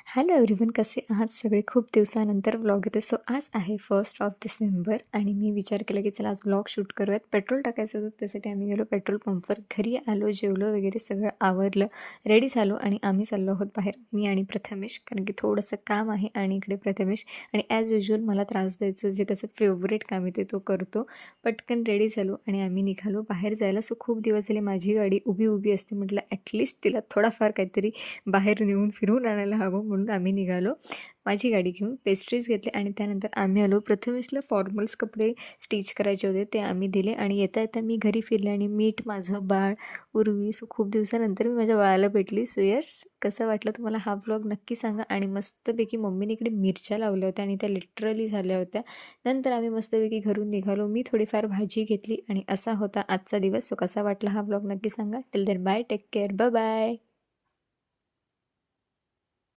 Hello everyone, कसे आहात सगळे? खूप दिवसानंतर व्लॉग येतो. सो आज आहे 1 डिसेंबर आणि मी विचार केला की चला आज व्लॉग शूट करूयात. पेट्रोल टाकायचं होतं, त्यासाठी आम्ही गेलो पेट्रोल पंपवर. घरी आलो, जेवलो वगैरे सगळं आवरलं, रेडी झालो आणि आम्ही चाललो आहोत बाहेर, मी आणि प्रथमेश. कारण की थोडंसं काम आहे आणि इकडे प्रथमेश आणि ॲज युज्युअल मला त्रास द्यायचं जे त्याचं फेवरेट काम आहे ते तो करतो. पटकन रेडी झालो आणि आम्ही निघालो बाहेर जायला. सो खूप दिवस झाले माझी गाडी उभी असते, म्हटलं ॲटलिस्ट तिला थोडाफार काहीतरी बाहेर नेऊन फिरवून आणायला हवं, म्हणून आम्ही निघालो माझी गाडी घेऊन. पेस्ट्रीज घेतले आणि त्यानंतर आम्ही आलो. प्रथमेशला फॉर्मल्स कपडे स्टिच करायचे होते, ते आम्ही दिले आणि येता येता मी घरी फिरले आणि मीठ माझं बाळ उर्वी. सो खूप दिवसानंतर मी माझ्या बाळाला भेटली. सो यस, कसं वाटलं तुम्हाला हा व्लॉग नक्की सांगा. आणि मस्तपैकी मम्मीने इकडे मिरच्या लावल्या होत्या आणि त्या लिटरली झाल्या होत्या. नंतर आम्ही मस्तपैकी घरून निघालो. मी थोडीफार भाजी घेतली आणि असा होता आजचा दिवस. सो कसा वाटला हा व्लॉग नक्की सांगा. Till then bye, take care, bye bye.